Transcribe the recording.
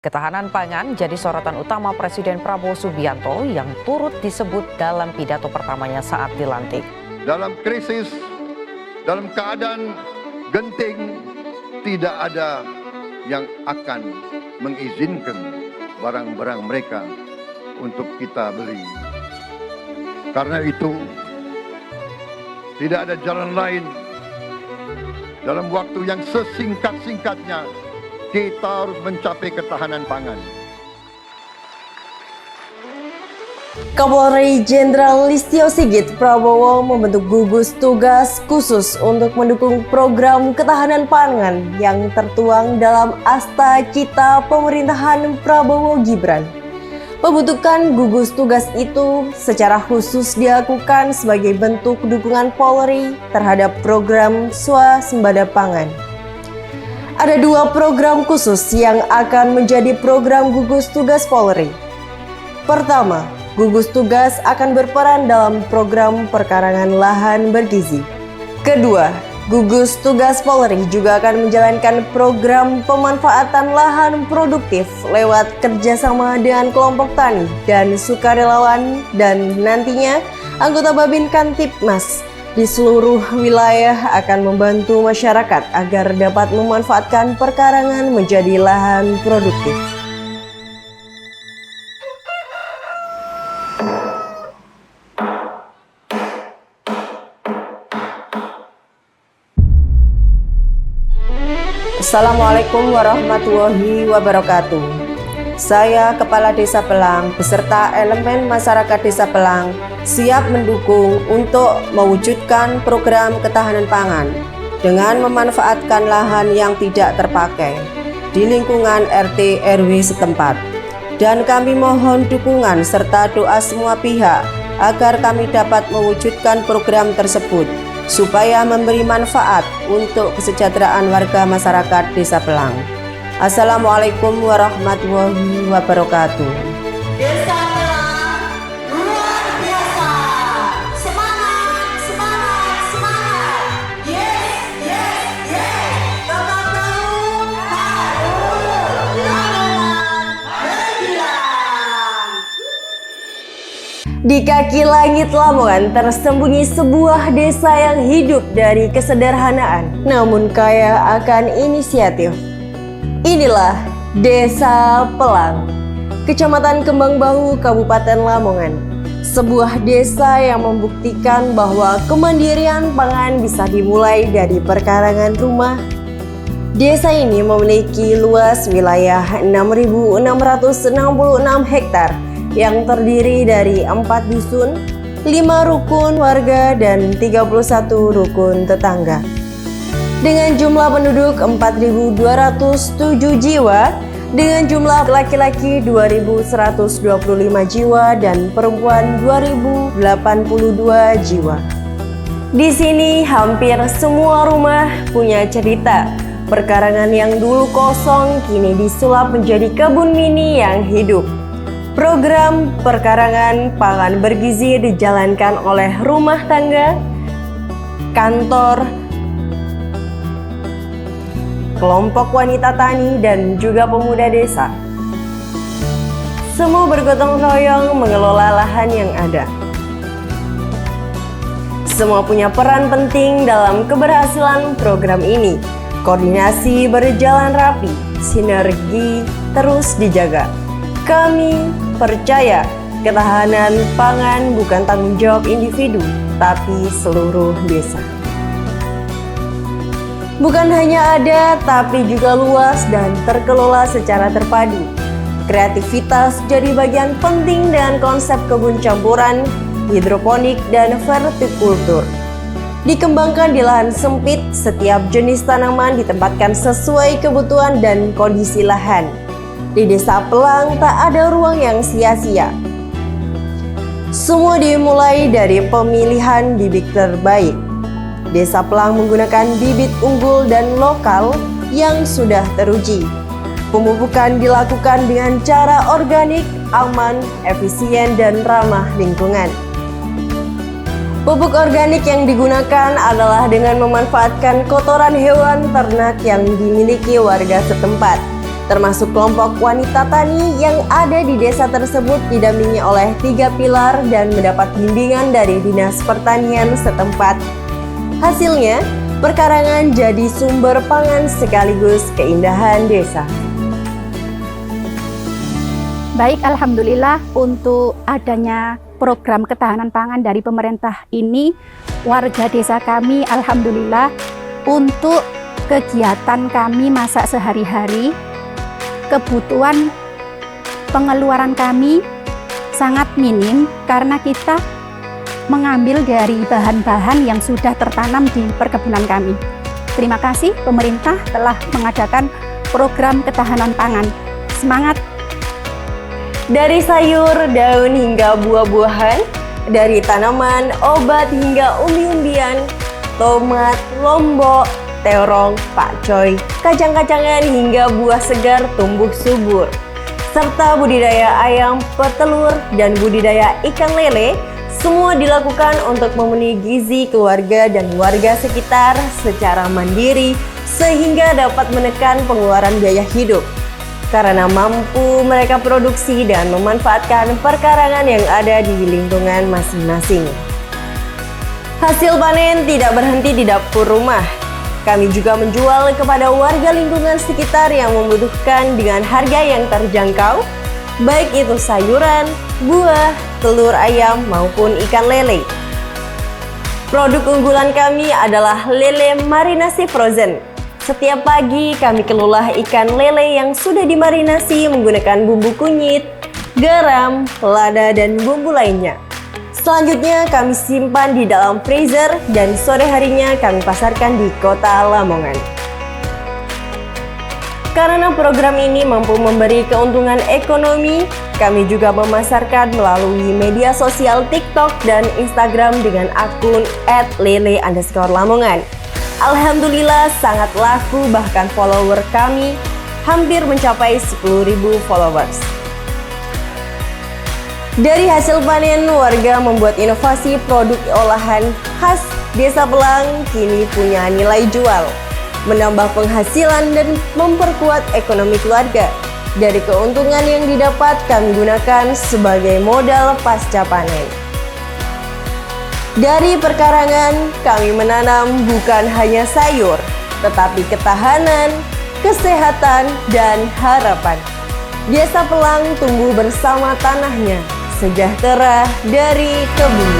Ketahanan pangan jadi sorotan utama Presiden Prabowo Subianto yang turut disebut dalam pidato pertamanya saat dilantik. Dalam krisis, dalam keadaan genting, tidak ada yang akan mengizinkan barang-barang mereka untuk kita beli. Karena itu, tidak ada jalan lain dalam waktu yang sesingkat-singkatnya kita harus mencapai ketahanan pangan. Kapolri Jenderal Listio Sigit Prabowo membentuk gugus tugas khusus untuk mendukung program ketahanan pangan yang tertuang dalam Asta Cita Pemerintahan Prabowo Gibran. Pembentukan gugus tugas itu secara khusus dilakukan sebagai bentuk dukungan Polri terhadap program swasembada pangan. Ada dua program khusus yang akan menjadi program gugus tugas Polri. Pertama, gugus tugas akan berperan dalam program perkarangan lahan bergizi. Kedua, gugus tugas Polri juga akan menjalankan program pemanfaatan lahan produktif lewat kerjasama dengan kelompok tani dan sukarelawan dan nantinya anggota Babin Kamtibmas di seluruh wilayah akan membantu masyarakat agar dapat memanfaatkan perkarangan menjadi lahan produktif. Assalamualaikum warahmatullahi wabarakatuh. Saya Kepala Desa Pelang beserta elemen masyarakat Desa Pelang siap mendukung untuk mewujudkan program ketahanan pangan dengan memanfaatkan lahan yang tidak terpakai di lingkungan RT RW setempat. Dan kami mohon dukungan serta doa semua pihak agar kami dapat mewujudkan program tersebut supaya memberi manfaat untuk kesejahteraan warga masyarakat Desa Pelang. Assalamualaikum warahmatullahi wabarakatuh. Desa Pelang luar biasa. Semangat, semangat, semangat. Yes, yes, yes. Tetap tahu harus lawan berjuang. Di kaki langit Lamongan tersembunyi sebuah desa yang hidup dari kesederhanaan namun kaya akan inisiatif. Inilah Desa Pelang, Kecamatan Kembang Bahu, Kabupaten Lamongan. Sebuah desa yang membuktikan bahwa kemandirian pangan bisa dimulai dari perkarangan rumah. Desa ini memiliki luas wilayah 6.666 hektar yang terdiri dari 4 dusun, 5 rukun warga, dan 31 rukun tetangga. Dengan jumlah penduduk 4.207 jiwa, dengan jumlah laki-laki 2.125 jiwa dan perempuan 2.082 jiwa. Di sini hampir semua rumah punya cerita. Perkarangan yang dulu kosong kini disulap menjadi kebun mini yang hidup. Program perkarangan pangan bergizi dijalankan oleh rumah tangga, kantor, kelompok wanita tani, dan juga pemuda desa. Semua bergotong royong mengelola lahan yang ada. Semua punya peran penting dalam keberhasilan program ini. Koordinasi berjalan rapi, sinergi terus dijaga. Kami percaya ketahanan pangan bukan tanggung jawab individu, tapi seluruh desa. Bukan hanya ada, tapi juga luas dan terkelola secara terpadu. Kreativitas jadi bagian penting dengan konsep kebun campuran, hidroponik, dan vertikultur. Dikembangkan di lahan sempit, setiap jenis tanaman ditempatkan sesuai kebutuhan dan kondisi lahan. Di Desa Pelang tak ada ruang yang sia-sia. Semua dimulai dari pemilihan bibit terbaik. Desa Pelang menggunakan bibit unggul dan lokal yang sudah teruji. Pemupukan dilakukan dengan cara organik, aman, efisien, dan ramah lingkungan. Pupuk organik yang digunakan adalah dengan memanfaatkan kotoran hewan ternak yang dimiliki warga setempat. termasuk kelompok wanita tani yang ada di desa tersebut didampingi oleh 3 pilar dan mendapat bimbingan dari Dinas Pertanian setempat. Hasilnya, perkarangan jadi sumber pangan sekaligus keindahan desa. Baik, alhamdulillah untuk adanya program ketahanan pangan dari pemerintah ini, warga desa kami alhamdulillah untuk kegiatan kami masak sehari-hari, kebutuhan pengeluaran kami sangat minim karena kita mengambil dari bahan-bahan yang sudah tertanam di perkebunan kami. Terima kasih pemerintah telah mengadakan program ketahanan pangan. Semangat! Dari sayur, daun hingga buah-buahan, dari tanaman, obat hingga umbi-umbian, tomat, lombok, terong, pakcoy, kacang-kacangan hingga buah segar tumbuh subur, serta budidaya ayam, petelur, dan budidaya ikan lele, semua dilakukan untuk memenuhi gizi keluarga dan warga sekitar secara mandiri sehingga dapat menekan pengeluaran biaya hidup. Karena mampu mereka produksi dan memanfaatkan perkarangan yang ada di lingkungan masing-masing. Hasil panen tidak berhenti di dapur rumah. Kami juga menjual kepada warga lingkungan sekitar yang membutuhkan dengan harga yang terjangkau, baik itu sayuran, buah, telur ayam, maupun ikan lele. Produk unggulan kami adalah lele marinasi frozen. Setiap pagi kami kelola ikan lele yang sudah dimarinasi menggunakan bumbu kunyit, garam, lada, dan bumbu lainnya. Selanjutnya kami simpan di dalam freezer dan sore harinya kami pasarkan di kota Lamongan. Karena program ini mampu memberi keuntungan ekonomi, kami juga memasarkan melalui media sosial TikTok dan Instagram dengan akun @lele_lamongan. Alhamdulillah sangat laku, bahkan follower kami hampir mencapai 10.000 followers. Dari hasil panen, warga membuat inovasi produk olahan khas Desa Pelang kini punya nilai jual, menambah penghasilan dan memperkuat ekonomi keluarga. Dari keuntungan yang didapat kami gunakan sebagai modal pasca panen. Dari perkarangan, kami menanam bukan hanya sayur, tetapi ketahanan, kesehatan, dan harapan. Desa Pelang tumbuh bersama tanahnya, sejahtera dari kebun.